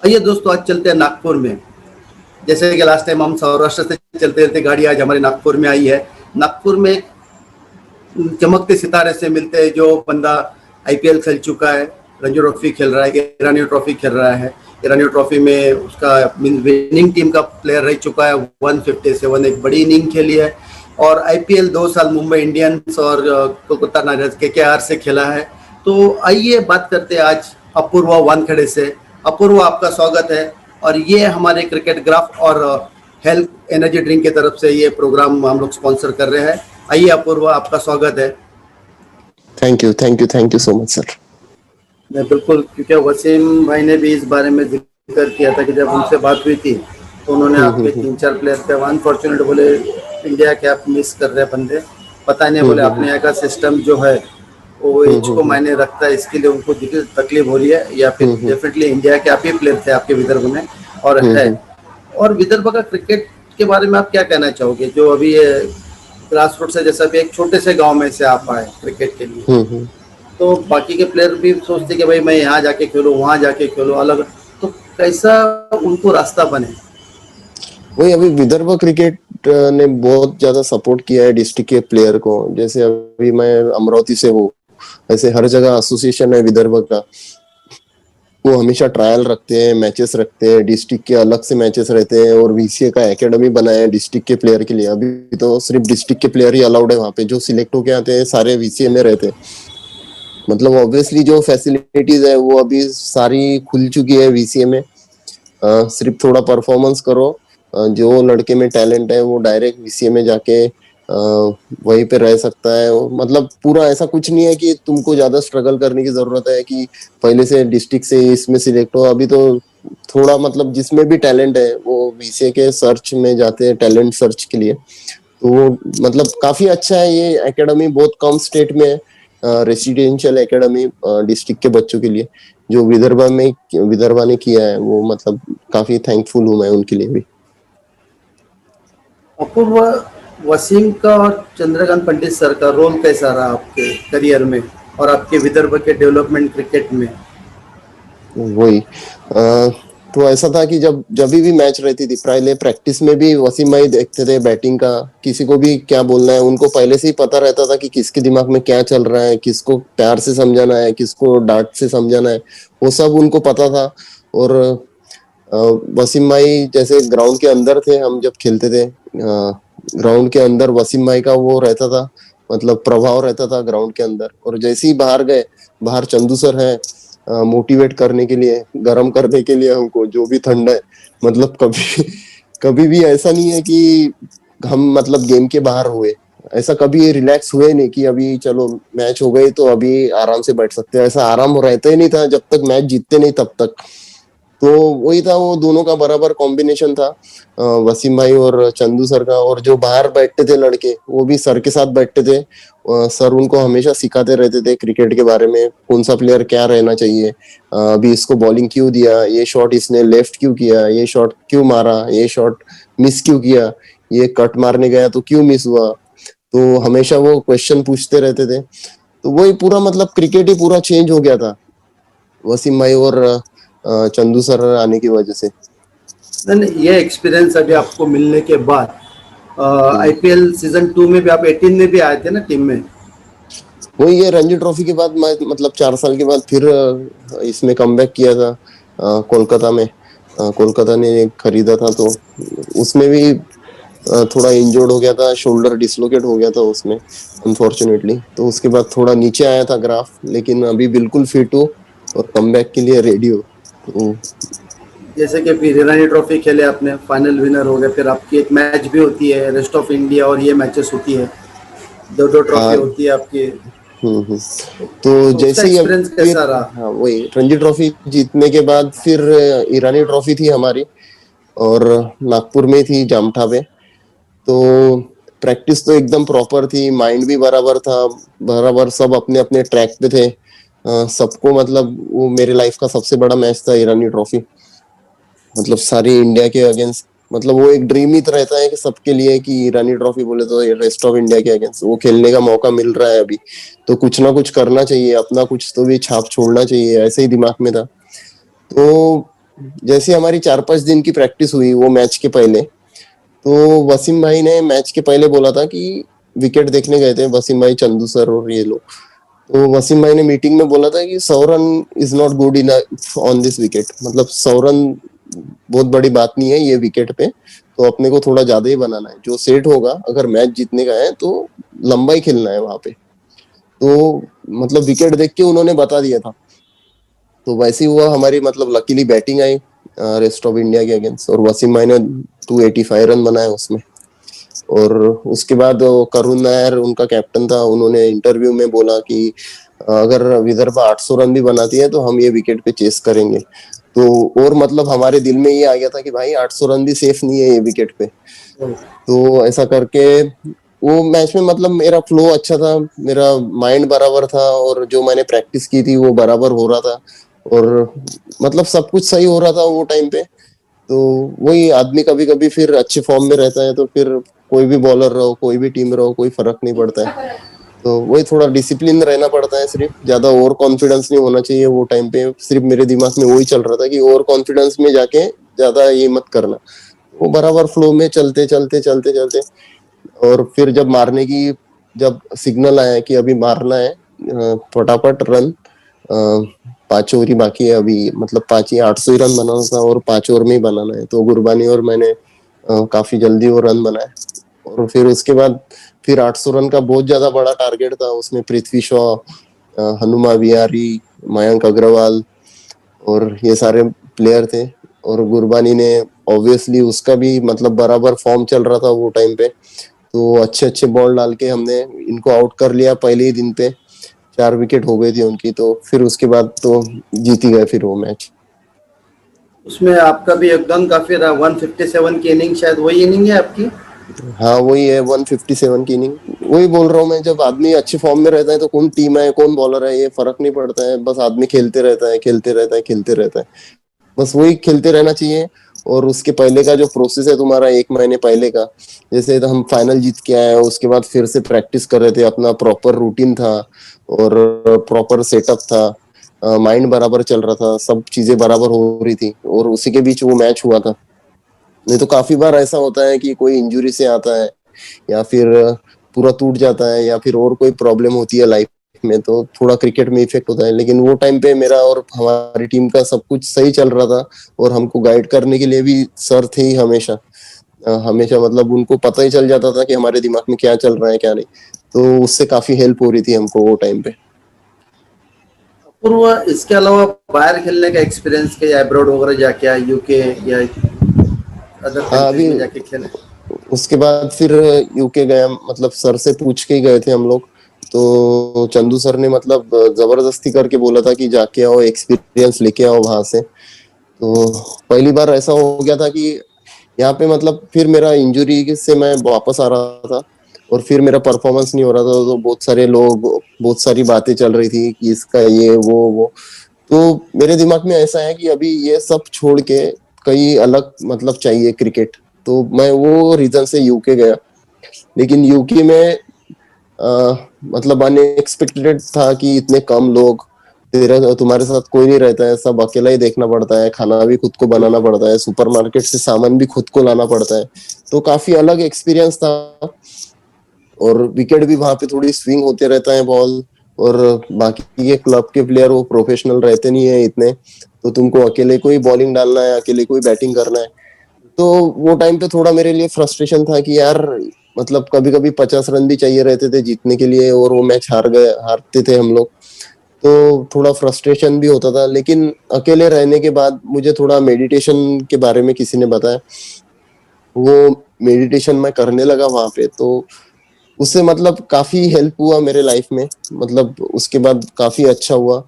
आइए दोस्तों, आज चलते हैं नागपुर में। जैसे कि लास्ट टाइम हम सौराष्ट्र से चलते रहते, गाड़ी आज हमारे नागपुर में आई है। नागपुर में चमकते सितारे से मिलते हैं। जो बंदा आईपीएल खेल चुका है, रणजी ट्रॉफी खेल रहा है, ईरानी ट्रॉफी खेल रहा है, ईरानी ट्रॉफी में उसका विनिंग टीम का प्लेयर रह चुका है। 157 एक बड़ी इनिंग खेली है। और आईपीएल 2 साल मुंबई इंडियंस और कोलकाता नाइट राइडर्स केकेआर से खेला है। तो आइए बात करते हैं आज अपूर्वा वानखेड़े से। अपूर्वा, आपका स्वागत है। और ये हमारे क्रिकेट ग्राफ और हेल्थ एनर्जी ड्रिंक की तरफ से ये प्रोग्राम हम लोग स्पॉन्सर कर रहे हैं। आइए अपूर्वा, आपका स्वागत है। Thank you so much sir. मैं बिल्कुल, क्योंकि वसीम भाई ने भी इस बारे में जिक्र किया था कि जब उनसे बात हुई थी तो उन्होंने आपके 3-4 प्लेयर पे अनफॉर्चुनेट बोले इंडिया के आप मिस कर रहे बंदे, पता नहीं बोले अपने यहाँ का सिस्टम जो है वो एज को मायने रखता है, इसके लिए उनको तकलीफ हो रही है, या फिर डेफिनेटली इंडिया के आप ही प्लेयर थे आपके विदर्भ में और है। और विदर्भ का क्रिकेट के बारे में आप क्या कहना चाहोगे, जो अभी ये ग्रास रूट से, जैसा भी एक छोटे से गांव में से आप आए क्रिकेट के लिए, तो बाकी के प्लेयर भी सोचते कि भाई मैं यहाँ जाके खेलूँ, वहाँ जाके खेलूँ अलग, तो कैसा उनको रास्ता बने? वही, अभी विदर्भ क्रिकेट ने बहुत ज्यादा सपोर्ट किया है डिस्ट्रिक्ट के प्लेयर को। जैसे अभी मैं अमरावती से हूँ, ऐसे हर जगह एसोसिएशन है विदर्भ का, वो हमेशा ट्रायल रखते हैं, मैचेस रखते हैं, डिस्ट्रिक्ट के अलग से मैचेस रहते हैं। और वीसीए का एकेडमी बनाया है डिस्ट्रिक्ट के प्लेयर के लिए। अभी तो सिर्फ डिस्ट्रिक्ट के प्लेयर ही अलाउड है वहाँ पे, जो सिलेक्ट होके आते हैं सारे वीसीए में रहते हैं। मतलब ऑब्वियसली जो फैसिलिटीज है वो अभी सारी खुल चुकी है वीसीए में। सिर्फ थोड़ा परफॉर्मेंस करो, जो लड़के में टैलेंट है वो डायरेक्ट वीसीए में जाके वहीं पे रह सकता है। मतलब पूरा ऐसा कुछ नहीं है कि तुमको ज्यादा स्ट्रगल करने की जरूरत है कि पहले से डिस्ट्रिक्ट से इसमें सिलेक्ट हो। अभी तो थोड़ा मतलब जिसमें भी टैलेंट है वो वीसीए के सर्च में जाते हैं, टैलेंट सर्च के लिए। तो वो मतलब काफी अच्छा है ये एकेडमी, बहुत कम स्टेट में रेसिडेंशियल एकेडमी डिस्ट्रिक्ट के बच्चों के लिए, जो विदर्भा ने किया है। वो मतलब काफी थैंकफुल हूँ मैं उनके लिए भी। अपूर्व, वसीम का और चंद्रकांत पंडित सर का रोल कैसा रहा आपके करियर में और आपके विदर्भ के डेवलपमेंट क्रिकेट में? वही तो ऐसा था कि जब भी मैच रहती थी, पहले प्रैक्टिस में भी वसीम भाई देखते थे बैटिंग का, किसी को भी क्या बोलना है उनको पहले से ही पता रहता था कि किसके दिमाग में क्या चल रहा है, किसको प्यार से समझाना है, किसको डांट से समझाना है, वो सब उनको पता था। और वसीम भाई जैसे ग्राउंड के अंदर थे, हम जब खेलते थे ग्राउंड के अंदर वसीम भाई का वो रहता था, मतलब प्रभाव रहता था ग्राउंड के अंदर। और जैसे ही बाहर गए, बाहर चंदू सर है मोटिवेट करने के लिए, गर्म करने के लिए हमको, जो भी ठंडा है। मतलब कभी भी ऐसा नहीं है कि हम मतलब गेम के बाहर हुए, ऐसा कभी रिलैक्स हुए नहीं कि अभी चलो मैच हो गई तो अभी आराम से बैठ सकते हैं। ऐसा आराम रहता ही नहीं था जब तक मैच जीतते नहीं तब तक। तो वही था, वो दोनों का बराबर कॉम्बिनेशन था, वसीम भाई और चंदू सर का। और जो बाहर बैठते थे लड़के, वो भी सर के साथ बैठते थे। सर उनको हमेशा सिखाते रहते थे क्रिकेट के बारे में, कौन सा प्लेयर क्या रहना चाहिए, अभी इसको बॉलिंग क्यों दिया, ये शॉट इसने लेफ्ट क्यों किया, ये शॉट क्यों मारा, ये शॉट मिस क्यों किया, ये कट मारने गया तो क्यों मिस हुआ। तो हमेशा वो क्वेश्चन पूछते रहते थे। तो वही पूरा मतलब क्रिकेट ही पूरा चेंज हो गया था वसीम भाई और चंदू सर आने की वजह से। ये एक्सपीरियंस अभी आपको मिलने के बाद आईपीएल सीजन 2 में भी आप 18 में भी आए थे ना टीम में? वही, ये रणजी ट्रॉफी के बाद मैं मतलब 4 साल के बाद फिर इसमें कमबैक किया था कोलकाता में। कोलकाता ने खरीदा था, तो उसमें भी थोड़ा इंजर्ड हो गया था, शोल्डर डिसलोकेट हो गया था उसमें अनफॉर्चुनेटली। तो उसके बाद थोड़ा नीचे आया था ग्राफ, लेकिन अभी बिल्कुल फिट हो और कमबैक के लिए रेडी हो। तो जैसे कि फिर ईरानी ट्रॉफी खेले आपने, फाइनल विनर हो गए, फिर आपकी एक मैच भी होती है रेस्ट ऑफ इंडिया, और ये मैचेस होती है, 2-2 ट्रॉफी होती है आपकी। तो उसका जैसे ही एक्सपीरियंस कैसा रहा? हाँ, वही रणजी ट्रॉफी जीतने के बाद फिर ईरानी ट्रॉफी थी हमारी, और नागपुर में थी जामठा पे। तो प्रैक्टिस तो एकदम प्रॉपर थी, माइंड भी बराबर था, बराबर सब अपने अपने ट्रैक पे थे सबको। मतलब वो मेरे लाइफ का सबसे बड़ा मैच था ईरानी ट्रॉफी, मतलब सारी इंडिया के अगेंस्ट। मतलब वो एक ड्रीम ही रहता है कि सबके लिए कि ईरानी ट्रॉफी बोले तो रेस्ट ऑफ इंडिया के अगेंस्ट वो खेलने का मौका मिल रहा है अभी, तो कुछ ना कुछ करना चाहिए, अपना कुछ तो भी छाप छोड़ना चाहिए, ऐसे ही दिमाग में था। तो जैसे हमारी 4-5 दिन की प्रैक्टिस हुई वो मैच के पहले, तो वसीम भाई ने मैच के पहले बोला था कि विकेट देखने गए थे वसीम भाई, चंदू सर और ये लोग। तो वसीम भाई ने मीटिंग में बोला था कि 100 run is not good in on this wicket, मतलब 100 रन बहुत बड़ी बात नहीं है ये विकेट पे, तो अपने को थोड़ा ज्यादा ही बनाना है, जो सेट होगा अगर मैच जीतने का है तो लंबा ही खेलना है वहां पे। तो मतलब विकेट देख के उन्होंने बता दिया था। तो वैसे ही हुआ, हमारी मतलब luckily batting I rest of India के अगेंस्ट, और वसीम भाई ने 285 रन बनाए उसमें। और उसके बाद करुण नायर उनका कैप्टन था, उन्होंने इंटरव्यू में बोला कि अगर विदर्भ 800 रन भी बनाती है तो हम ये विकेट पे चेस करेंगे। तो और मतलब हमारे दिल में ये आ गया था कि भाई 800 रन भी सेफ नहीं है ये विकेट पे। तो ऐसा करके वो मैच में मतलब मेरा फ्लो अच्छा था, मेरा माइंड बराबर था, और जो मैंने प्रैक्टिस की थी वो बराबर हो रहा था, और मतलब सब कुछ सही हो रहा था वो टाइम पे। तो वही आदमी कभी कभी फिर अच्छे फॉर्म में रहता है तो फिर कोई भी बॉलर रहो, कोई भी टीम रहो, कोई फर्क नहीं पड़ता है। तो वही थोड़ा डिसिप्लिन रहना पड़ता है, सिर्फ ज्यादा ओवर कॉन्फिडेंस नहीं होना चाहिए वो टाइम पे। सिर्फ मेरे दिमाग में वही चल रहा था कि ओवर कॉन्फिडेंस में जाके ज्यादा ये मत करना। वो बराबर फ्लो में चलते चलते चलते चलते, और फिर जब मारने की, जब सिग्नल आया कि अभी मारना है फटाफट रन, 5 ओवर ही बाकी है अभी, मतलब 800 ही रन बनाना था और 5 ओवर में ही बनाना है, तो गुरबानी और मैंने काफी जल्दी वो रन बनाए। और फिर उसके बाद फिर 800 रन का बहुत ज्यादा बड़ा टारगेट था, उसमें पृथ्वी शॉ, हनुमा विहारी, मयंक अग्रवाल और ये सारे प्लेयर थे। और गुरबानी ने ऑब्वियसली उसका भी मतलब बराबर फॉर्म चल रहा था वो टाइम पे, तो अच्छे अच्छे बॉल डाल के हमने इनको आउट कर लिया पहले ही दिन पे। 4 विकेट हो गई थी उनकी, तो फिर उसके बाद तो जीती गए फिर वो मैच। उसमें आपका भी योगदान काफी रहा, 157 की इनिंग, शायद वही इनिंग है आपकी। हाँ वही है 157 की इनिंग। वही बोल रहा हूँ मैं, जब आदमी अच्छे फॉर्म में रहता है तो कौन टीम है कौन बॉलर है ये फर्क नहीं पड़ता है, बस आदमी खेलते रहता है खेलते रहता है खेलते रहता है, बस वही खेलते रहना चाहिए। और उसके पहले का जो प्रोसेस है तुम्हारा 1 महीने पहले का, जैसे तो हम फाइनल जीत के आए उसके बाद फिर से प्रैक्टिस कर रहे थे, अपना प्रॉपर रूटीन था और प्रॉपर सेटअप था, माइंड बराबर चल रहा था, सब चीजें बराबर हो रही थी, और उसी के बीच वो मैच हुआ था। नहीं तो काफी बार ऐसा होता है कि कोई इंजरी से आता है या फिर पूरा टूट जाता है या फिर और कोई प्रॉब्लम होती है लाइफ में, तो थोड़ा क्रिकेट में इफेक्ट होता है। लेकिन वो टाइम पे मेरा और हमारी टीम का सब कुछ सही चल रहा था, और हमको गाइड करने के लिए भी सर थे ही हमेशा। हमेशा मतलब उनको पता ही चल जाता था कि हमारे दिमाग में क्या चल रहा है क्या नहीं, तो उससे काफी हेल्प हो रही थी हमको वो टाइम पे। पूर्व इसके अलावा बाहर खेलने का एक्सपीरियंस के, या अब्रॉड वगैरह जाके, यूके या अदर हाँ कंट्रीज अभी में जाके खेले? उसके बाद फिर यूके गया, मतलब सर से पूछ के ही गए थे हम लोग। तो चंदू सर ने मतलब जबरदस्ती करके बोला था कि जाके आओ, एक्सपीरियंस लेके आओ वहां से। तो पहली बार ऐसा हो गया था कि यहाँ पे मतलब फिर मेरा इंजरी से मैं वापस आ रहा था, और फिर मेरा परफॉर्मेंस नहीं हो रहा था, तो बहुत सारे लोग, बहुत सारी बातें चल रही थी कि इसका ये वो। तो मेरे दिमाग में ऐसा है कि अभी ये सब छोड़ के कई अलग मतलब चाहिए क्रिकेट। तो मैं वो रीजन से यूके गया। लेकिन यूके में आ, मतलब अनएक्सपेक्टेड था कि इतने कम लोग, तेरा तुम्हारे साथ कोई नहीं रहता है, सब अकेला ही देखना पड़ता है, खाना भी खुद को बनाना पड़ता है, सुपरमार्केट से सामान भी खुद को लाना पड़ता है। तो काफी अलग एक्सपीरियंस था। और विकेट भी वहां पे थोड़ी स्विंग होते रहता है बॉल, और बाकी ये क्लब के प्लेयर वो प्रोफेशनल रहते नहीं है इतने, तो तुमको अकेले को ही बॉलिंग डालना है, अकेले को ही बैटिंग करना है। तो वो टाइम पे थोड़ा मेरे लिए फ्रस्ट्रेशन था कि यार मतलब कभी कभी 50 रन भी चाहिए रहते थे जीतने के लिए, और वो मैच हारते थे हम लोग। तो थोड़ा फ्रस्ट्रेशन भी होता था। लेकिन अकेले रहने के बाद मुझे थोड़ा मेडिटेशन के बारे में किसी ने बताया, वो मेडिटेशन मैं करने लगा वहां पे, तो उससे मतलब काफी हेल्प हुआ मेरे लाइफ में। मतलब उसके बाद काफी अच्छा हुआ,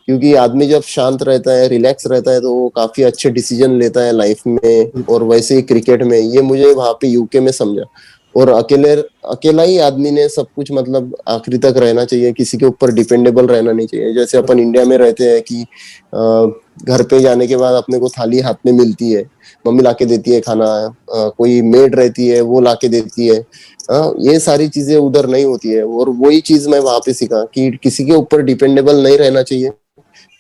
क्योंकि आदमी जब शांत रहता है, रिलैक्स रहता है, तो वो काफी अच्छे डिसीजन लेता है लाइफ में। और वैसे ही क्रिकेट में ये मुझे वहां पे यूके में समझा। और अकेला ही आदमी ने सब कुछ मतलब आखिरी तक रहना चाहिए, किसी के ऊपर डिपेंडेबल रहना नहीं चाहिए। जैसे अपन इंडिया में रहते हैं कि घर पे जाने के बाद अपने को थाली हाथ में मिलती है, मम्मी लाके देती है खाना, कोई मेड रहती है वो लाके देती है। ये सारी चीजें उधर नहीं होती है, और वही चीज मैं वहां पे सीखा कि किसी के ऊपर डिपेंडेबल नहीं रहना चाहिए।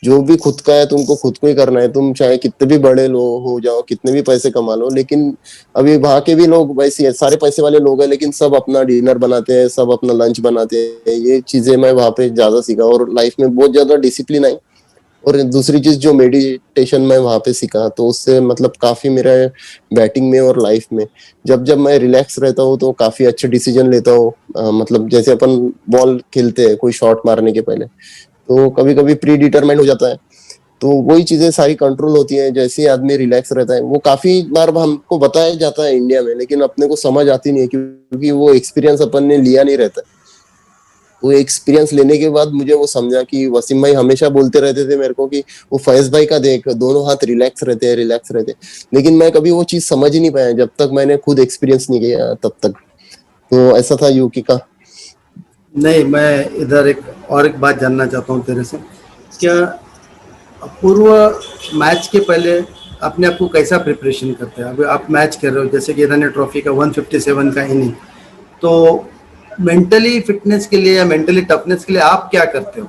जो भी खुद का है तुमको खुद को ही करना है, तुम चाहे कितने भी बड़े लोग हो जाओ, कितने भी पैसे कमा लो। लेकिन अभी वहां के भी लोग वैसे सारे पैसे वाले लोग हैं, लेकिन सब अपना डिनर बनाते हैं, सब अपना लंच बनाते हैं। ये चीजें मैं वहां पे ज्यादा सीखा, और लाइफ में बहुत ज्यादा डिसिप्लिन आई। और दूसरी चीज जो मेडिटेशन मैं वहां पे सीखा, तो उससे मतलब काफी मेरा बैटिंग में और लाइफ में, जब जब मैं रिलैक्स रहता हूँ तो काफी अच्छे डिसीजन लेता हूँ। मतलब जैसे अपन बॉल खेलते हैं कोई शॉट मारने के पहले, तो कभी कभी प्री डिटरमाइंड हो जाता है। तो वही चीजें सारी कंट्रोल होती हैं जैसे ही आदमी रिलैक्स रहता है। वो काफी बार हमको बताया जाता है इंडिया में, लेकिन अपने को समझ आती नहीं है, क्योंकि वो एक्सपीरियंस अपन ने लिया नहीं रहता। वो एक्सपीरियंस लेने के बाद मुझे वो समझा कि वसीम भाई हमेशा बोलते रहते थे मेरे को कि वो फैज भाई का देख, दोनों हाथ रिलैक्स रहते हैं, रिलैक्स रहते हैं। लेकिन मैं कभी वो चीज समझ ही नहीं पाया जब तक मैंने खुद एक्सपीरियंस नहीं किया तब तक। तो ऐसा था यूकी का। नहीं, मैं इधर एक बात जानना चाहता हूँ तेरे से। क्या पूर्व मैच के पहले अपने आप को कैसा प्रिपरेशन करते हैं? अभी आप मैच खेल रहे हो, जैसे कि रन ट्रॉफी का 157 का इनिंग, तो मेंटली फिटनेस के लिए या मेंटली टफनेस के लिए आप क्या करते हो?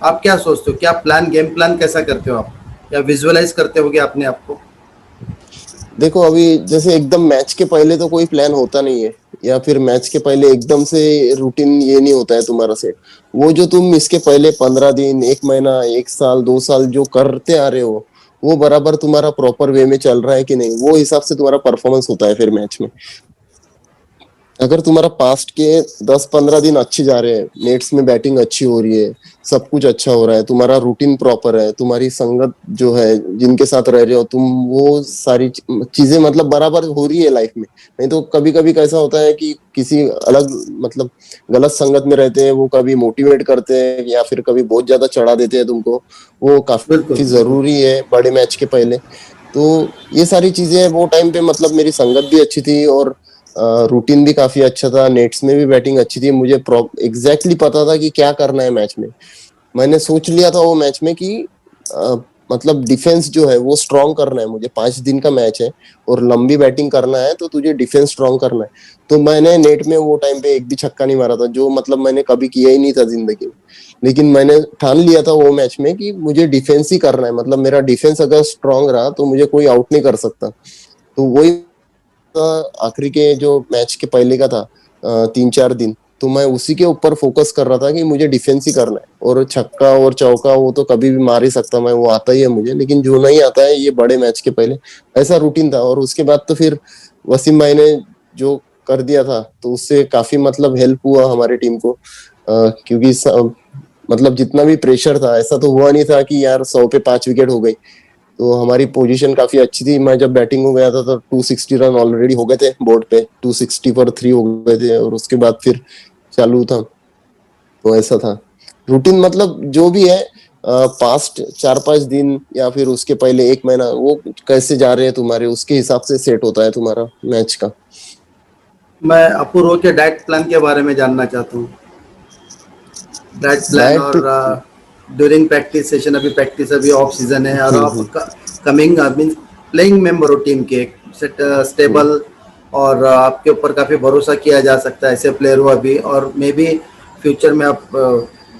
आप क्या सोचते हो? क्या प्लान, गेम प्लान कैसा करते हो आप, या विजुअलाइज करते होगे अपने आप को? देखो अभी जैसे एकदम मैच के पहले तो कोई प्लान होता नहीं है, या फिर मैच के पहले एकदम से रूटीन ये नहीं होता है तुम्हारा सेट। वो जो तुम इसके पहले 15 दिन, एक महीना, एक साल, 2 साल जो करते आ रहे हो, वो बराबर तुम्हारा प्रॉपर वे में चल रहा है कि नहीं, वो हिसाब से तुम्हारा परफॉर्मेंस होता है फिर मैच में। अगर तुम्हारा पास्ट के 10-15 दिन अच्छे जा रहे हैं, नेट्स में बैटिंग अच्छी हो रही है, सब कुछ अच्छा हो रहा है, तुम्हारा रूटीन प्रॉपर है, तुम्हारी संगत जो है जिनके साथ रह रहे हो तुम, वो सारी चीजें मतलब बराबर हो रही है लाइफ में। नहीं तो कभी कभी कैसा होता है कि किसी अलग मतलब गलत संगत में रहते हैं, वो कभी मोटिवेट करते हैं या फिर कभी बहुत ज्यादा चढ़ा देते हैं तुमको। वो बिल्कुल, काफी बिल्कुल। जरूरी है बड़े मैच के पहले। तो ये सारी चीजें वो टाइम पे मतलब मेरी संगत भी अच्छी थी, और रूटीन भी काफी अच्छा था, नेट्स में भी बैटिंग अच्छी थी, मुझे एग्जैक्टली पता था कि क्या करना है मैच में। मैंने सोच लिया था वो मैच में कि अ, मतलब डिफेंस जो है वो स्ट्रांग करना है मुझे। 5 दिन का मैच है और लंबी बैटिंग करना है, तो तुझे डिफेंस स्ट्रांग करना है। तो मैंने नेट में वो टाइम पे एक भी छक्का नहीं मारा था, जो मतलब मैंने कभी किया ही नहीं था जिंदगी में। लेकिन मैंने ठान लिया था वो मैच में कि मुझे डिफेंस ही करना है, मतलब मेरा डिफेंस अगर स्ट्रांग रहा तो मुझे कोई आउट नहीं कर सकता। तो वही आखिरी के जो मैच के पहले का था 3-4 दिन, तो मैं उसी के ऊपर फोकस कर रहा था कि मुझे डिफेंस ही करना है, और छक्का और चौका वो तो कभी भी मार ही सकता मैं, वो आता ही है मुझे। लेकिन जो नहीं आता है ये बड़े मैच के पहले, ऐसा रूटीन था। और उसके बाद तो फिर वसीम भाई ने जो कर दिया था, तो उससे काफी मतलब हेल्प हुआ हमारी टीम को। क्योंकि मतलब जितना भी प्रेशर था, ऐसा तो हुआ नहीं था कि यार 100 पे 5 विकेट हो गई। तो हमारी पोजीशन काफी अच्छी थी। मैं जब बैटिंग में गया था तो 260 रन ऑलरेडी हो गए थे बोर्ड पे, 260 पर 3 हो गए थे, और उसके बाद फिर चालू था। तो ऐसा था रूटीन, मतलब जो भी है पास्ट 4-5 दिन या फिर उसके पहले एक महीना, वो कैसे जा रहे हैं तुम्हारे, उसके हिसाब से सेट होता है तुम्हारा मैच का। मैं अपूर्व के डाइट प्लान के बारे में जानना चाहता हूँ। Diet plan diet. और ड्यूरिंग प्रैक्टिस सेशन, अभी प्रैक्टिस, अभी ऑफ सीजन है, और आप कमिंग मीन प्लेइंग मेंबर हो टीम के, हम्म। स्टेबल, और आपके ऊपर काफ़ी भरोसा किया जा सकता है, ऐसे प्लेयर हो अभी, और मे बी फ्यूचर में आप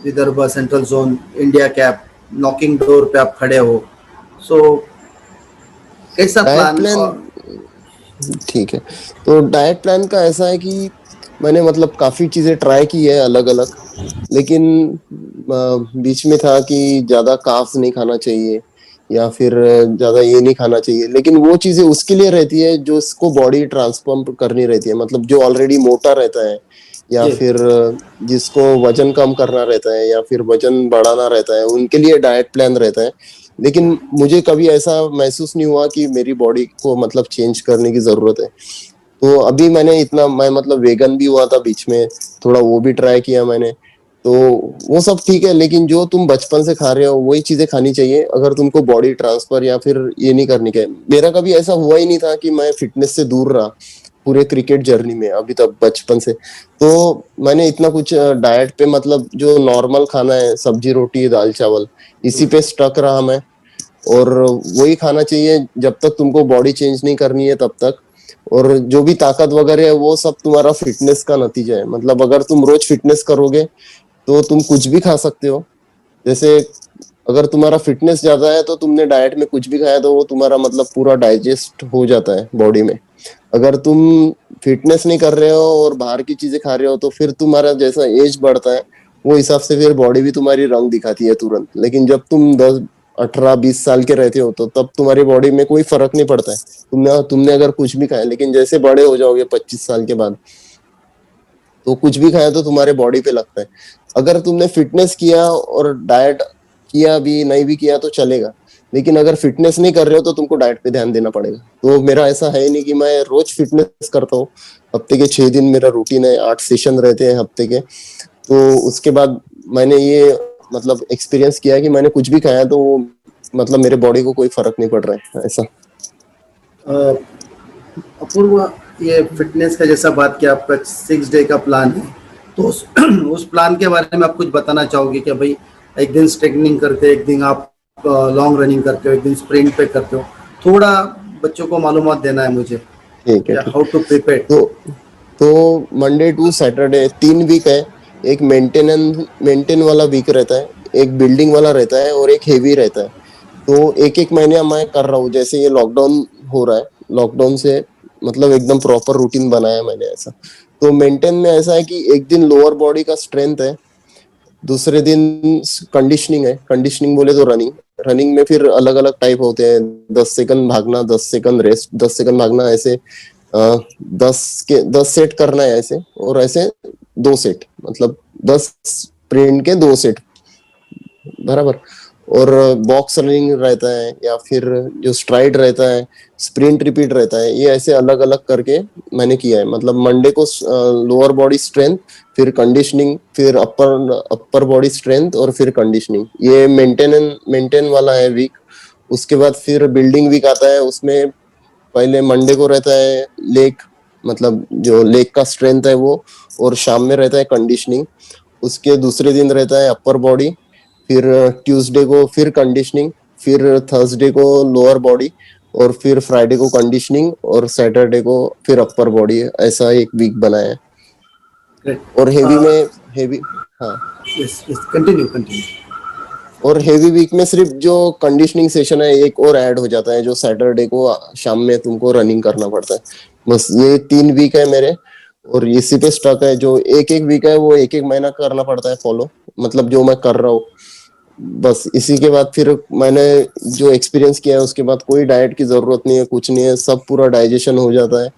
Vidarbha central zone India cap knocking door पे आप खड़े हो। सो कैसा डाइट प्लान? प्लान और ठीक है। तो डाइट प्लान का ऐसा है कि मैंने मतलब काफी चीजें ट्राई की है अलग अलग। लेकिन बीच में था कि ज्यादा कार्ब्स नहीं खाना चाहिए, या फिर ज्यादा ये नहीं खाना चाहिए। लेकिन वो चीजें उसके लिए रहती है जो इसको बॉडी ट्रांसफॉर्म करनी रहती है, मतलब जो ऑलरेडी मोटा रहता है, या जी, फिर जिसको वजन कम करना रहता है, या फिर वजन बढ़ाना रहता है, उनके लिए डाइट प्लान रहता है। लेकिन मुझे कभी ऐसा महसूस नहीं हुआ कि मेरी बॉडी को मतलब चेंज करने की जरूरत है। तो अभी मैंने इतना, मैं मतलब वेगन भी हुआ था बीच में, थोड़ा वो भी ट्राई किया मैंने। तो वो सब ठीक है, लेकिन जो तुम बचपन से खा रहे हो वही चीजें खानी चाहिए, अगर तुमको बॉडी ट्रांसफर या फिर ये नहीं करनी है। मेरा कभी ऐसा हुआ ही नहीं था कि मैं फिटनेस से दूर रहा पूरे क्रिकेट जर्नी में अभी तक बचपन से। तो मैंने इतना कुछ डाइट पे मतलब जो नॉर्मल खाना है, सब्जी रोटी दाल चावल, इसी पे स्टक रहा मैं। और वही खाना चाहिए जब तक तुमको बॉडी चेंज नहीं करनी है तब तक। और जो भी ताकत वगैरह है वो सब तुम्हारा फिटनेस का नतीजा है। मतलब अगर तुम रोज फिटनेस करोगे तो तुम कुछ भी खा सकते हो। जैसे अगर तुम्हारा फिटनेस ज्यादा है तो तुमने डाइट में कुछ भी खाया तो वो तुम्हारा मतलब पूरा डाइजेस्ट हो जाता है बॉडी में। अगर तुम फिटनेस नहीं कर रहे हो और बाहर की चीजें खा रहे हो तो फिर तुम्हारा जैसा एज बढ़ता है वो हिसाब से फिर बॉडी भी तुम्हारी रंग दिखाती है तुरंत। लेकिन जब तुम 10, 18, 20 साल के रहते हो तो तब तुम्हारी बॉडी में कोई फर्क नहीं पड़ता है। तुमने तुमने अगर कुछ भी खाया, लेकिन जैसे बड़े हो जाओगे 25 साल के बाद तो कुछ भी खाया तो तुम्हारे बॉडी पे लगता है। अगर तुमने फिटनेस किया और डाइट किया भी नहीं भी किया तो चलेगा, लेकिन अगर फिटनेस नहीं कर रहे हो तो तुमको डाइट पे ध्यान देना पड़ेगा। तो मेरा ऐसा है नहीं कि मैं रोज फिटनेस करता हूँ। हफ्ते के 6 दिन मेरा रूटीन है, 8 सेशन रहते हैं हफ्ते के। तो उसके बाद मैंने ये मतलब एक्सपीरियंस किया है कि मैंने कुछ भी खाया तो वो मतलब मेरे बॉडी को कोई फर्क नहीं पड़ रहा है ऐसा। अ, अपूर्व, ये फिटनेस का जैसा बात किया, आपका 6 डे का प्लान है, तो उस उस प्लान के बारे में आप कुछ बताना चाहोगे कि भाई एक दिन स्ट्रेटनिंग करते हो, एक दिन आप लॉन्ग रनिंग करते हो, एक दिन स्प्रिंट पे करते हो, थोड़ा बच्चों को मालूमात देना है मुझे, ठीक है, क्या ठीक। How to prepare. तो मंडे टू सैटरडे 3 वीक है। एक मेंटेन वाला वीक रहता है, एक बिल्डिंग वाला रहता है और एक हेवी रहता है। तो एक एक महीने मैं कर रहा हूँ। जैसे ये लॉकडाउन हो रहा है, लॉकडाउन से मतलब एकदम प्रॉपर रूटीन बनाया मैंने ऐसा। तो मेंटेन में ऐसा है कि एक दिन लोअर बॉडी का स्ट्रेंथ है, दूसरे दिन कंडीशनिंग है। कंडीशनिंग बोले तो रनिंग। रनिंग में फिर अलग अलग टाइप होते हैं, 10 सेकंड भागना, 10 सेकंड रेस्ट, 10 सेकंड भागना, ऐसे 10 सेट करना है ऐसे। और ऐसे 2 सेट, मतलब 10 स्प्रिंट के 2 सेट बराबर। और बॉक्स रनिंग रहता है या फिर जो स्ट्राइड रहता है, स्प्रिंट रिपीट रहता है। ये ऐसे अलग अलग करके मैंने किया है। मतलब मंडे को लोअर बॉडी स्ट्रेंथ, फिर कंडीशनिंग, फिर अपर बॉडी स्ट्रेंथ और फिर कंडीशनिंग। ये मेंटेन वाला है वीक। उसके बाद फिर बिल्डिंग वीक आता है। उसमें पहले मंडे को रहता है लेग, मतलब जो लेग का स्ट्रेंथ है वो, और शाम में रहता है कंडीशनिंग। उसके दूसरे दिन रहता है अपर बॉडी, फिर ट्यूसडे को फिर कंडीशनिंग, फिर थर्सडे को लोअर बॉडी, और फिर फ्राइडे को कंडीशनिंग, और सैटरडे को फिर अपर बॉडी। ऐसा एक वीक बनाया है। ग्रेट। और हेवी में हेवी, हाँ, यस यस, कंटिन्यू कंटिन्यू। और हेवी वीक में सिर्फ जो कंडीशनिंग सेशन है एक और ऐड हो जाता है, जो सैटरडे को शाम में तुमको रनिंग करना पड़ता है। बस ये 3 वीक है मेरे, और इसी पे स्टक है। जो एक एक वीक है वो एक एक महीना करना पड़ता है फॉलो, मतलब जो मैं कर रहा हूँ। बस इसी के बाद फिर मैंने जो एक्सपीरियंस किया है उसके बाद कोई डाइट की जरूरत नहीं है, कुछ नहीं है, सब पूरा डाइजेशन हो जाता है।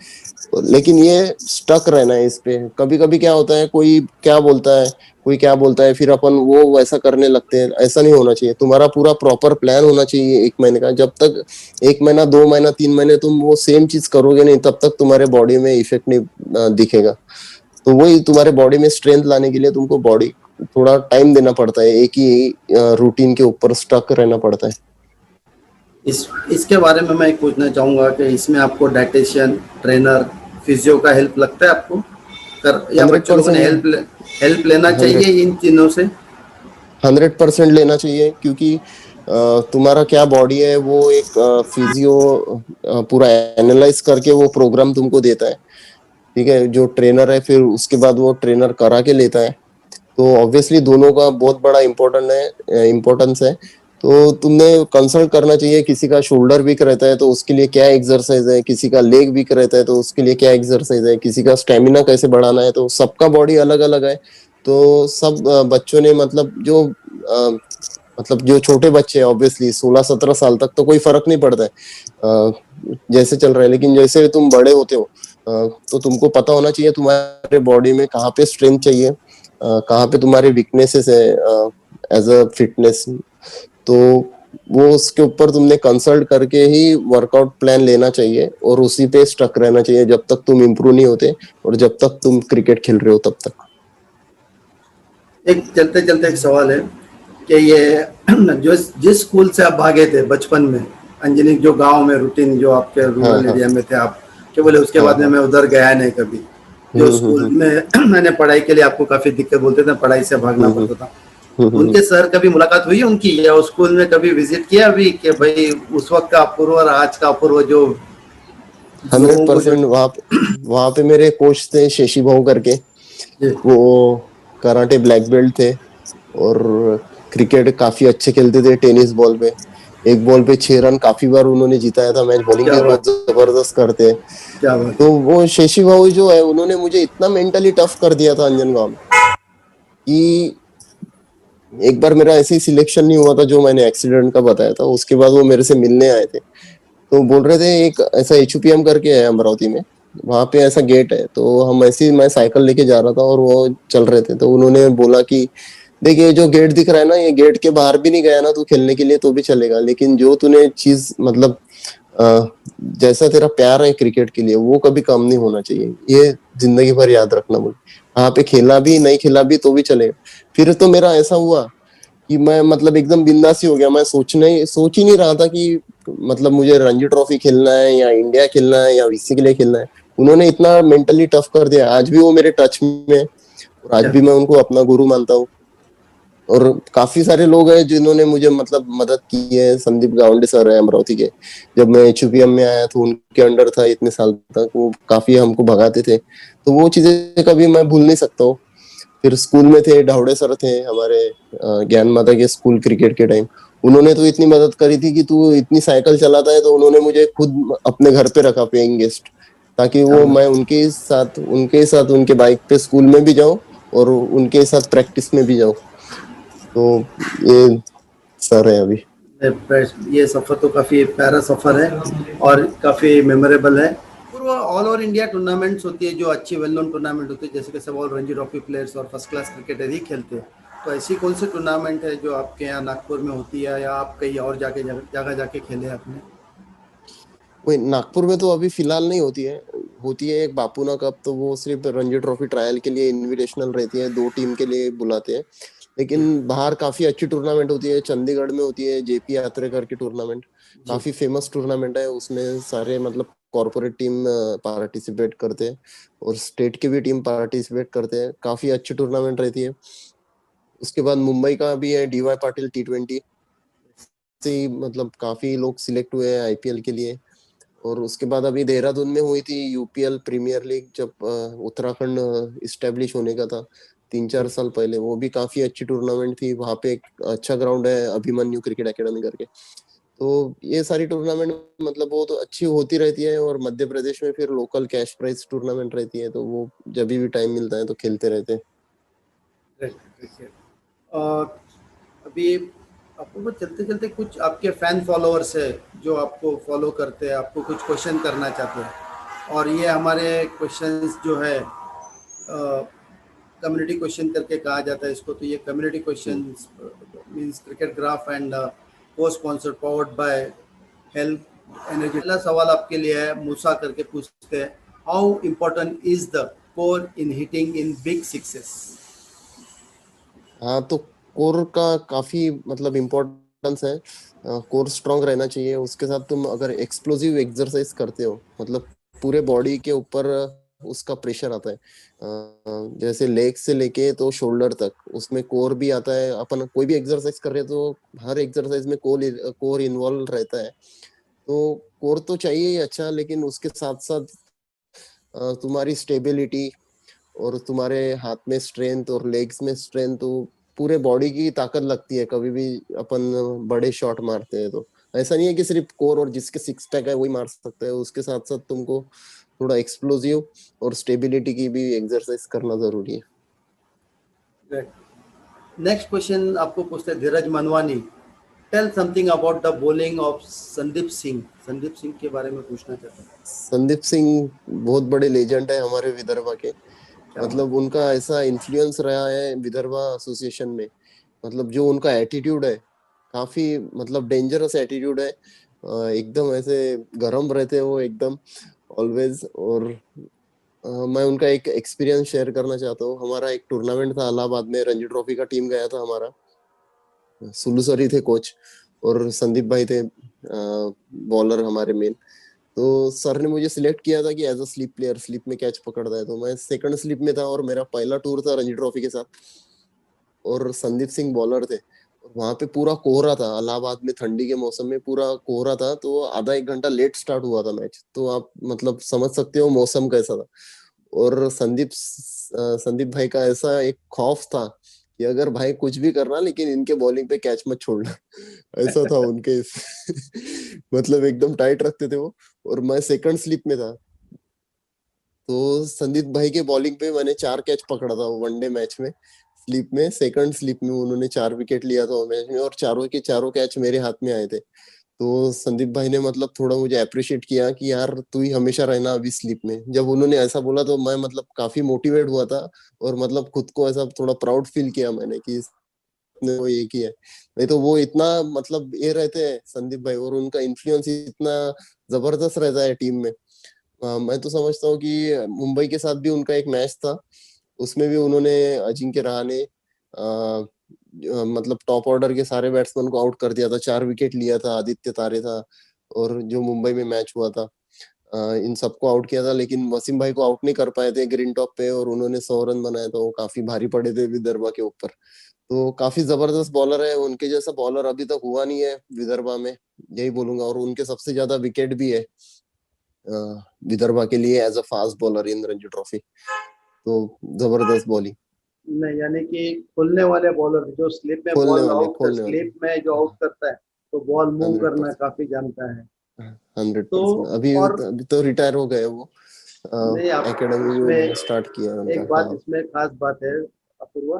लेकिन ये स्टक रहना है इस पे। कभी कभी क्या होता है, कोई क्या बोलता है, फिर अपन वो वैसा करने लगते हैं। ऐसा नहीं होना चाहिए। तुम्हारा पूरा प्रॉपर प्लान होना चाहिए 1 महीने का। जब तक 1 महीना, 2 महीना, 3 महीने तुम वो सेम चीज करोगे नहीं, तब तक तुम्हारे बॉडी में इफेक्ट नहीं दिखेगा। तो वही तुम्हारे बॉडी में स्ट्रेंथ लाने के लिए तुमको बॉडी थोड़ा टाइम देना पड़ता है, एक ही रूटीन के ऊपर स्टक रहना पड़ता है। इसके बारे में मैं पूछना चाहूँगा कि इसमें आपको डाइटिशियन, ट्रेनर, फिजियो का हेल्प लगता है आपको, कर या हंड्रेड बच्चों लोगों ने परसेंट हेल्प लेना हंड्रेड चाहिए इन तीनों से। 100% लेना चाहिए, क्योंकि तुम्हारा क्या बॉडी है वो एक फिजियो पूरा एनालाइज करके वो प्रोग्राम तुमको देता है। ठीक है, जो ट्रेनर है फिर उसके बाद वो ट्रेनर करा के लेता है। तो ऑब्वियसली दोनों का बहुत बड़ा इम्पोर्टेंस है। तो तुमने कंसल्ट करना चाहिए। किसी का शोल्डर वीक रहता है तो उसके लिए क्या एक्सरसाइज है, किसी का लेग वीक रहता है तो उसके लिए क्या एक्सरसाइज है, किसी का स्टेमिना कैसे बढ़ाना है। तो सबका बॉडी अलग अलग है। तो सब बच्चों ने मतलब जो छोटे बच्चे हैं, ऑब्वियसली 16-17 साल तक तो कोई फर्क नहीं पड़ता है जैसे चल रहा है। लेकिन जैसे तुम बड़े होते हो तो तुमको पता होना चाहिए तुम्हारे बॉडी में कहाँ पे स्ट्रेंथ चाहिए, कहाँ पे तुम्हारे वीकनेसेस है एज अ फिटनेस। तो वो उसके ऊपर तुमने कंसल्ट करके ही वर्कआउट प्लान लेना चाहिए, और उसी पे स्टक रहना चाहिए जब तक तुम इम्प्रूव नहीं होते, और जब तक तुम क्रिकेट खेल रहे हो तब तक। एक चलते चलते एक सवाल है कि ये जो जिस स्कूल से आप भागे थे बचपन में, अंजनी जो गांव में रूटीन जो आपके हाँ, रूरल हाँ, एरिया में थे आप, के बोले उसके हाँ, बाद में हाँ। मैं उधर गया नहीं कभी। जो स्कूल में मैंने पढ़ाई के लिए आपको काफी दिक्कत बोलते थे, पढ़ाई से भागना हम्म, पड़ता था, उनके सर कभी मुलाकात हुई उनकी, या उस स्कूल में कभी विजिट किया अभी कि भाई उस वक्त का अपूर्व और आज का अपूर्व जो हंड्रेड लोगों को जो। परसेंट वहां पे मेरे कोच थे शशि भाऊ करके। जी। वो कराटे ब्लैक बेल्ट थे, और क्रिकेट काफी अच्छे खेलते थे टेनिस बॉल पे। एक बॉल पे 6 रन काफी बार उन्होंने जिताया था मैच। बॉलिंग क्या भी बात बहुत जबरदस्त करते हैं। क्या बात तो है। वो शेशी भाऊ जो है उन्होंने मुझे इतना मेंटली टफ कर दिया था अंजनगांव में कि एक बार मेरा ऐसे ही सिलेक्शन नहीं हुआ था जो मैंने एक्सीडेंट का बताया था। उसके बाद वो मेरे से मिलने आए थे तो बोल रहे थे एक ऐसा HUPM करके है अमरावती में, वहां पे ऐसा गेट है। तो हम ऐसे ही मैं साइकिल लेके जा रहा था और वो चल रहे थे तो उन्होंने बोला कि देख ये जो गेट दिख रहा है ना, ये गेट के बाहर भी नहीं गया ना तू खेलने के लिए तो भी चलेगा, लेकिन जो तूने चीज मतलब अ, जैसा तेरा प्यार है क्रिकेट के लिए वो कभी कम नहीं होना चाहिए, ये जिंदगी भर याद रखना बोले। वहां पे खेला भी नहीं खेला भी तो भी चलेगा। फिर तो मेरा ऐसा हुआ कि मैं मतलब एकदम बिंदास ही हो गया। मैं सोच ही नहीं रहा था कि मतलब मुझे रणजी ट्रॉफी खेलना है या इंडिया खेलना है या VC के लिए खेलना है। उन्होंने इतना मेंटली टफ कर दिया। आज भी वो मेरे टच में है और आज क्या भी मैं उनको अपना गुरु मानता हूँ। और काफी सारे लोग हैं जिन्होंने मुझे मतलब मदद की है। संदीप गावंडे सर है अमरावती के, जब मैं HUPM में आया तो उनके अंडर था इतने साल तक, वो काफी हमको भगाते थे। तो वो चीजें कभी मैं भूल नहीं सकता हूँ। फिर स्कूल में थे ढावड़े सर थे हमारे, ज्ञान माता के स्कूल क्रिकेट के टाइम। उन्होंने तो इतनी मदद करी थी कि तू इतनी साइकिल चलाता है, तो उन्होंने मुझे खुद अपने घर पे रखा पेइंग गेस्ट, ताकि क्या वो बात मैं उनके साथ उनके बाइक पे स्कूल में भी जाऊं और उनके साथ प्रैक्टिस में भी जाऊं। तो ये सर है अभी। ये सफ़र तो काफ़ी प्यारा सफ़र है और काफ़ी मेमोरेबल है। और वो ऑल ओवर इंडिया टूर्नामेंट्स होती है जो अच्छी वेल नोन टूर्नामेंट होती है, जैसे कि सब ऑल रणजी ट्रॉफी प्लेयर्स और फर्स्ट क्लास क्रिकेटर ही खेलते हैं। तो ऐसी कौन सी टूर्नामेंट है जो आपके यहाँ नागपुर में होती है या आप कहीं और जगह जाके खेले आपने? वही नागपुर में तो अभी फिलहाल नहीं होती है एक बापूना कप। तो वो सिर्फ रणजी ट्रॉफी ट्रायल के लिए इनविटेशनल रहती है, 2 टीम के लिए बुलाते हैं। जी। लेकिन बाहर काफी अच्छी टूर्नामेंट होती है। चंडीगढ़ में होती है JP यात्रेकर की टूर्नामेंट, जी। काफी फेमस टूर्नामेंट है। उसमें सारे मतलब कॉरपोरेट टीम पार्टिसिपेट करते हैं और स्टेट की भी टीम पार्टिसिपेट करते हैं। काफी अच्छी टूर्नामेंट रहती है। उसके बाद मुंबई का भी है DY पाटिल T20 से ही मतलब काफी लोग सिलेक्ट हुए हैं IPL के लिए। और उसके बाद अभी देहरादून में हुई थी UPL प्रीमियर लीग, जब उत्तराखंड इस्टेब्लिश होने का था 3-4 साल पहले। वो भी काफी अच्छी टूर्नामेंट थी। वहां पे एक अच्छा ग्राउंड है अभिमन्यु क्रिकेट एकेडमी करके। तो ये सारी टूर्नामेंट मतलब वो तो अच्छी होती रहती है। और मध्य प्रदेश में फिर लोकल कैश प्राइज टूर्नामेंट रहती है, तो वो जब भी टाइम मिलता है तो खेलते रहते हैं। क्रिकेट और अभी आपको वो चलते चलते कुछ आपके फैन फॉलोअर्स है जो आपको फॉलो करते हैं, आपको कुछ क्वेश्चन करना चाहते हैं। और ये हमारे क्वेश्चंस जो है कम्युनिटी क्वेश्चन करके कहा जाता है इसको। तो ये community hmm. Question means cricket graph and को sponsored powered by help energy. पहला सवाल आपके लिए है, मूसा करके पूछते हैं, how important is the core in hitting in big sixes? हाँ, तो कोर का काफी मतलब इम्पोर्टेंस है। कोर स्ट्रांग रहना चाहिए। उसके साथ तुम अगर एक्सप्लोसिव एक्सरसाइज करते हो मतलब पूरे बॉडी के ऊपर उसका प्रेशर आता है। जैसे लेग से लेके तो शोल्डर तक उसमें कोर भी आता है। अपन कोई भी एक्सरसाइज कर रहे हैं तो हर एक्सरसाइज में कोर इन्वॉल्व रहता है। तो कोर तो चाहिए ही अच्छा, लेकिन उसके साथ साथ तुम्हारी स्टेबिलिटी और तुम्हारे हाथ में स्ट्रेंथ और लेग्स में स्ट्रेंथ, तो पूरे बॉडी की ताकत लगती है कभी भी अपन बड़े शॉट मारते हैं। तो ऐसा नहीं है कि सिर्फ कोर और जिसके सिक्स पैक है वही मार सकता है। उसके साथ साथ तुमको थोड़ा एक्सप्लोसिव और स्टेबिलिटी की भी एक्सरसाइज करना जरूरी है। नेक्स्ट क्वेश्चन आपको पूछते हैं Dheeraj Manwani, tell something about the bowling of Sandeep Singh. Sandeep Singh के बारे में पूछना चाहता हूँ। संदीप सिंह बहुत बड़े लेजेंड है हमारे विदर्भ के। क्या बात मतलब उनका ऐसा इन्फ्लुएंस रहा है विदर्भा एसोसिएशन में। मतलब जो उनका एटीट्यूड है काफी मतलब डेंजरस एटीट्यूड है। एकदम ऐसे गरम रहते हैं वो एकदम ऑलवेज। और मैं उनका एक एक्सपीरियंस शेयर करना चाहता हूँ। हमारा एक टूर्नामेंट था इलाहाबाद में, रणजी ट्रॉफी का टीम गया था हमारा। सुलू सर ही थे कोच और संदीप भाई थे बॉलर हमारे मेन। तो सर ने मुझे सिलेक्ट किया था कि as a slip player, slip में कैच पकड़ता है। तो मैं सेकंड स्लिप में था और मेरा पहला टूर था रणजी ट्रॉफी के साथ। और संदीप सिंह बॉलर थे और वहां पे पूरा कोहरा था। इलाहाबाद में ठंडी के मौसम में पूरा कोहरा था, तो आधा एक घंटा लेट स्टार्ट हुआ था मैच। तो आप मतलब समझ सकते हो मौसम कैसा था। और संदीप भाई का ऐसा एक खौफ था कि अगर भाई कुछ भी करना लेकिन इनके बॉलिंग पे कैच मत छोड़ना। ऐसा था उनके मतलब एकदम टाइट रखते थे वो। और मैं सेकंड स्लिप में था, तो संदीप भाई के बॉलिंग पे मैंने 4 कैच पकड़ा था वनडे मैच में। स्लिप में, सेकंड स्लिप में उन्होंने 4 विकेट लिया था मैच में, और चारों के चारों कैच मेरे हाथ में आए थे। तो संदीप भाई ने मतलब थोड़ा मुझे अप्रिशिएट किया कि यार तू ही हमेशा रहना अभी स्लिप में। जब उन्होंने ऐसा बोला तो मैं मतलब काफी मोटिवेट हुआ था, और मतलब खुद को ऐसा थोड़ा प्राउड फील किया मैंने कि इसने वो ये किया है। नहीं तो वो इतना मतलब ये रहते हैं संदीप भाई, और उनका इन्फ्लुएंस इतना जबरदस्त रहता है टीम में। मैं तो समझता हूँ कि मुंबई के साथ भी उनका एक मैच था, उसमें भी उन्होंने अजिंक्य रहाणे मतलब टॉप ऑर्डर के सारे बैट्समैन को आउट कर दिया था, 4 विकेट लिया था, आदित्य तारे था, और जो मुंबई में मैच हुआ था इन सबको आउट किया था, लेकिन वसीम भाई को आउट नहीं कर पाए थे ग्रीन टॉप पे, और उन्होंने 100 रन बनाए, तो वो काफी भारी पड़े थे विदर्भा के ऊपर। तो काफी जबरदस्त बॉलर है, उनके जैसा बॉलर अभी तक हुआ नहीं है विदर्भा में, यही बोलूंगा। और उनके सबसे ज्यादा विकेट भी है विदर्भा के लिए as a fast bowler in Ranji trophy. तो जबरदस्त बॉलिंग। नहीं, यानी कि खोलने वाले बॉलर जो स्लिप में बॉल आउट, खोलने वाले स्लिप में जो आउट करता है तो बॉल मूव हंड्रेड करना परसेंट काफी जानता है। 100%। तो अभी और अभी तो रिटायर हो गए वो, नहीं, आप एकेडमी भी इसमें उन्होंने स्टार्ट किया है एक उनका। बात, हाँ। इसमें खास बात है अपूर्वा,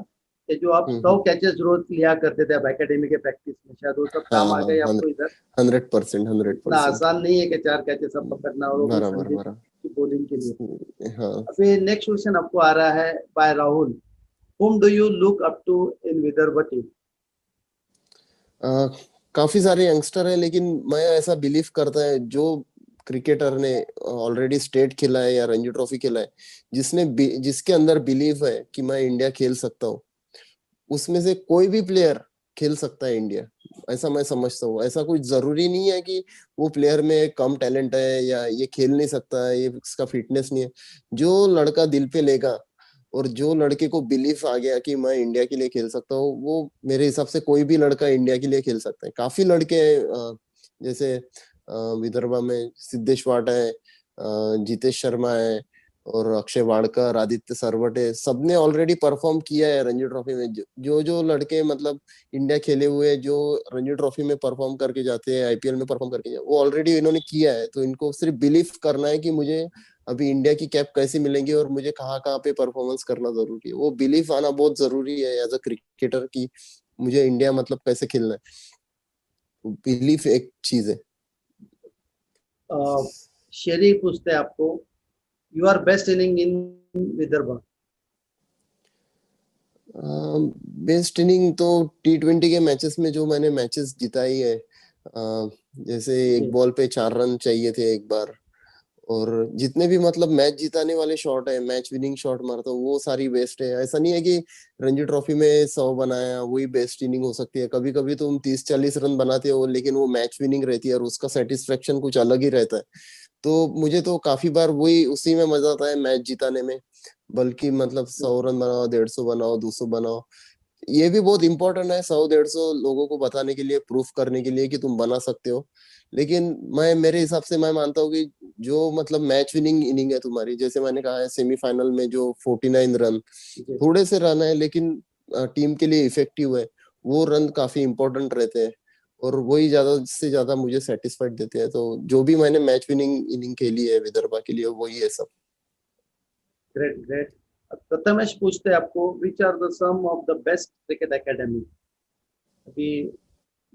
कि जो आप हम्म। 100 कैचेस रोज लिया करते थे आप एकेडमी के प्रैक्टिस में, शायद वो सब हाँ काम आ हाँ गए आपको हंड्रेड इधर। 100%, हंड्रेड इतना परसेंट आसान नहीं है कि 4 कैचेस सब पकड़ना, और वो भी बराबर संदीप बराबर। की बॉलिंग के लिए। हाँ। अभी नेक्स्ट क्वेश्चन आपको आ रहा है by Rahul. whom do you look up to in Vidarbha team? Uh, काफी सारे यंगस्टर है, लेकिन मैं ऐसा बिलीव करता है जो क्रिकेटर ने ऑलरेडी स्टेट खेला है या रणजी ट्रॉफी खेला है, जिसके अंदर बिलीव है कि मैं इंडिया खेल सकता हूँ, उसमें से कोई भी प्लेयर खेल सकता है इंडिया। ऐसा मैं समझता हूँ। ऐसा कुछ जरूरी नहीं है कि वो प्लेयर में कम टैलेंट है या ये खेल नहीं सकता है, ये इसका फिटनेस नहीं है। जो लड़का दिल पे लेगा, और जो लड़के को बिलीफ आ गया कि मैं इंडिया के लिए खेल सकता हूँ, वो मेरे हिसाब से कोई भी लड़का इंडिया के लिए खेल सकता है। काफी लड़के जैसे विदर्भा में सिद्धेश वाट है, जितेश शर्मा है, और अक्षय वाड़कर, आदित्य सरवटे, सबने ऑलरेडी परफॉर्म किया है रणजी ट्रॉफी में। जो जो लड़के मतलब इंडिया खेले हुए जो रणजी ट्रॉफी में परफॉर्म करके जाते हैं, आईपीएल में परफॉर्म करके जाते, वो ऑलरेडी इन्होंने किया है। तो इनको सिर्फ बिलीव करना है कि मुझे अभी इंडिया की कैप कैसे मिलेंगी, और मुझे कहाँ कहाँ पे परफॉर्मेंस करना जरूरी है। वो बिलीफ आना बहुत जरूरी है एज अ क्रिकेटर की मुझे इंडिया मतलब कैसे खेलना है। बिलीफ एक चीज है। शेरी पूछते हैं आपको, your best inning in Vidarbha. Best inning तो T20 के मैचेस में जो मैंने मैचेस जिताई है, जैसे एक जी। बॉल पे 4 रन चाहिए थे एक बार, और जितने भी मतलब मैच जिताने वाले शॉट है, मैच विनिंग शॉट मारता हूँ, वो सारी बेस्ट है। ऐसा नहीं है कि रणजी ट्रॉफी में 100 बनाया वही बेस्ट इनिंग हो सकती है। कभी कभी तुम 30-40 रन बनाते हो, लेकिन वो मैच विनिंग रहती है, और उसका सेटिस्फेक्शन कुछ अलग ही रहता है। तो मुझे तो काफी बार वही उसी में मजा आता है मैच जिताने में। बल्कि मतलब 100 रन बनाओ, 150 बनाओ, 200 बनाओ, ये भी बहुत इंपॉर्टेंट है। 100-150 लोगों को बताने के लिए, प्रूफ करने के लिए कि तुम बना सकते हो। लेकिन मैं मेरे हिसाब से मैं मानता हूँ कि जो मतलब मैच विनिंग इनिंग है तुम्हारी, जैसे मैंने कहा है सेमीफाइनल में जो 49 रन, जी। थोड़े से रन है लेकिन टीम के लिए इफेक्टिव है, वो रन काफी इंपॉर्टेंट रहते हैं, और वही ज्यादा से ज्यादा मुझे सेटिस्फाइड देते हैं। तो जो भी मैंने मैच विनिंग इनिंग खेली है विदर्भा के लिए, वही है सब। Great great. प्रथमेश पूछते हैं आपको, which are the some of the best cricket academy. अभी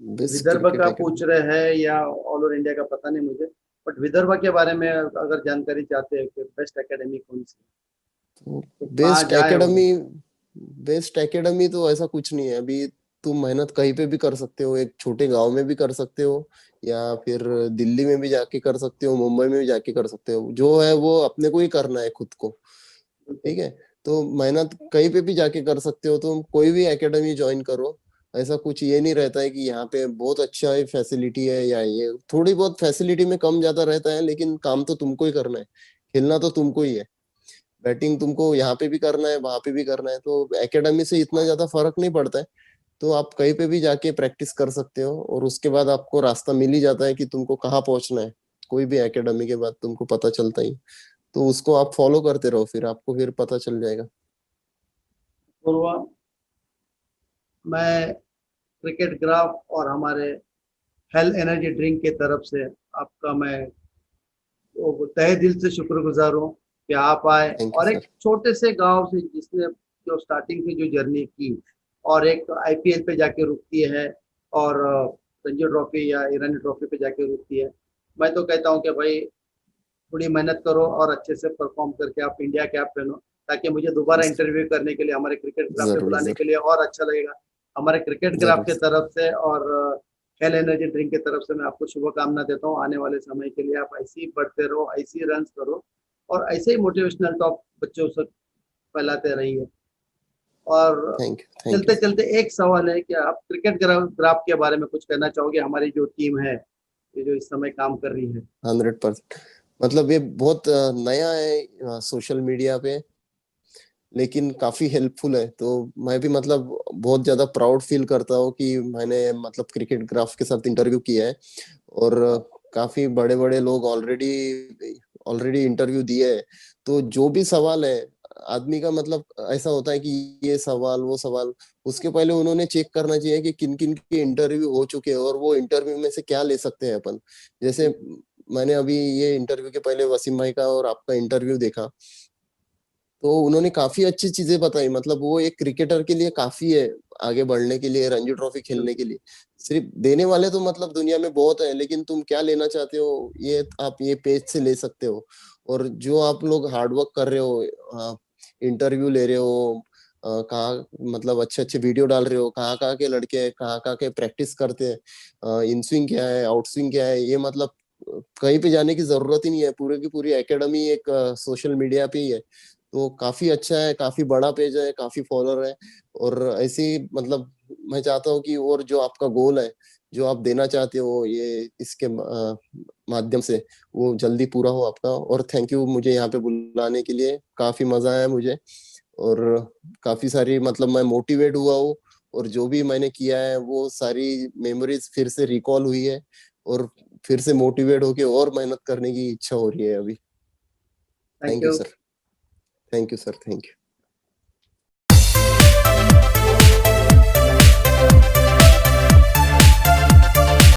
बेस्ट विदर्भ क्रिकेट का पूछ एकेडमी। रहे हैं या ऑल ओवर इंडिया का पता नहीं मुझे, बट विदर्भ के बारे में अगर जानकारी चाहते हैं कि बेस्ट एकेडमी कौन सी है, तो तो कहाँ बेस्ट जाए वो। एकेडमी, बेस्ट एकेडमी तो ऐसा कुछ नहीं है अभी। तुम मेहनत कहीं पे भी कर सकते हो, एक छोटे गांव में भी कर सकते हो, या फिर दिल्ली में भी जाके कर सकते हो, मुंबई में भी जाके कर सकते हो। जो है वो अपने को ही करना है खुद को। बिल्कुल। ठीक है। तो मेहनत कहीं पे भी जाके कर सकते हो, तुम कोई भी एकेडमी ज्वाइन करो। ऐसा कुछ ये नहीं रहता है कि यहाँ पे बहुत अच्छा है फैसिलिटी है, या ये थोड़ी बहुत फैसिलिटी में कम ज्यादा रहता है, लेकिन काम तो तुमको ही करना है, खेलना तो तुमको ही है। बैटिंग तुमको यहाँ पे भी करना है, वहां पे भी करना है, तो एकेडमी से इतना ज्यादा फर्क नहीं पड़ता है। तो आप कहीं पे भी जाके प्रैक्टिस कर सकते हो, और उसके बाद आपको रास्ता मिल ही जाता है कि तुमको कहाँ पहुंचना है। कोई भी एकेडमी के बाद तुमको पता चलता ही। तो उसको आप फॉलो करते रहो, फिर आपको फिर पता चल जाएगा। पूर्वा, मैं क्रिकेट ग्राफ और हमारे हेल्थ एनर्जी ड्रिंक के तरफ से आपका मैं वो तहे दिल से शुक्रगुजार हूँ कि आप आए थैंक यू और एक सर। छोटे से गांव से जिसने जो स्टार्टिंग से जो जर्नी की और एक आईपीएल पे जाके रुकती है और रणजी ट्रॉफी या ईरानी ट्रॉफी पे जाके रुकती है। मैं तो कहता हूँ कि भाई थोड़ी मेहनत करो और अच्छे से परफॉर्म करके आप इंडिया कैप पहनो, ताकि मुझे दोबारा इंटरव्यू करने के लिए हमारे क्रिकेट ग्राफ पे जरूर बुलाने के जरूर लिए और अच्छा लगेगा। हमारे क्रिकेट ग्राफ जरूर के तरफ से और हेल एनर्जी ड्रिंक की तरफ से मैं आपको शुभकामना देता हूँ। आने वाले समय के लिए आप ऐसे ही बढ़ते रहो, ऐसे ही रन करो और ऐसे ही मोटिवेशनल टॉक बच्चों से फैलाते रहिए। और थैंक यू चलते सर। चलते एक सवाल है कि आप क्रिकेट ग्राफ के बारे में कुछ कहना चाहोगे? हमारी जो टीम है ये जो इस समय काम कर रही है। 100%। मतलब ये बहुत नया है सोशल मीडिया पे, लेकिन काफी हेल्पफुल है। तो मैं भी मतलब बहुत ज्यादा प्राउड फील करता हूँ कि मैंने मतलब क्रिकेट ग्राफ के साथ इंटरव्यू किया है। और काफी बड़े बड़े लोग ऑलरेडी ऑलरेडी इंटरव्यू दिए है। तो जो भी सवाल है आदमी का, मतलब ऐसा होता है कि ये सवाल वो सवाल, उसके पहले उन्होंने चेक करना चाहिए कि किन किन के इंटरव्यू हो चुके हैं और वो इंटरव्यू में से क्या ले सकते हैं अपन। जैसे मैंने अभी ये इंटरव्यू के पहले वसीम भाई का और आपका इंटरव्यू देखा, तो उन्होंने काफी अच्छी चीजें बताई। मतलब वो एक क्रिकेटर के लिए काफी है आगे बढ़ने के लिए, रणजी ट्रॉफी खेलने के लिए। सिर्फ देने वाले तो मतलब दुनिया में बहुत है, लेकिन तुम क्या लेना चाहते हो ये आप ये पेज से ले सकते हो। और जो आप लोग हार्डवर्क कर रहे हो, इंटरव्यू ले रहे हो, कहाँ मतलब अच्छे अच्छे वीडियो डाल रहे हो, कहाँ कहाँ के लड़के हैं, कहाँ कहाँ के प्रैक्टिस करते हैं, इन स्विंग क्या है, आउट स्विंग क्या है, ये मतलब कहीं पे जाने की जरूरत ही नहीं है। पूरे की पूरी एकेडमी एक सोशल मीडिया पे ही है। तो काफी अच्छा है, काफी बड़ा पेज है, काफी फॉलोअर है। और ऐसे ही मतलब मैं चाहता हूँ कि और जो आपका गोल है, जो आप देना चाहते हो ये इसके माध्यम से, वो जल्दी पूरा हो आपका। और थैंक यू मुझे यहाँ पे बुलाने के लिए, काफी मजा आया मुझे। और काफी सारी मतलब मैं मोटिवेट हुआ हूँ। और जो भी मैंने किया है वो सारी मेमोरीज फिर से रिकॉल हुई है। और फिर से मोटिवेट होके और मेहनत करने की इच्छा हो रही है अभी। Thank thank you you. Sir. Thank you sir. Thank you.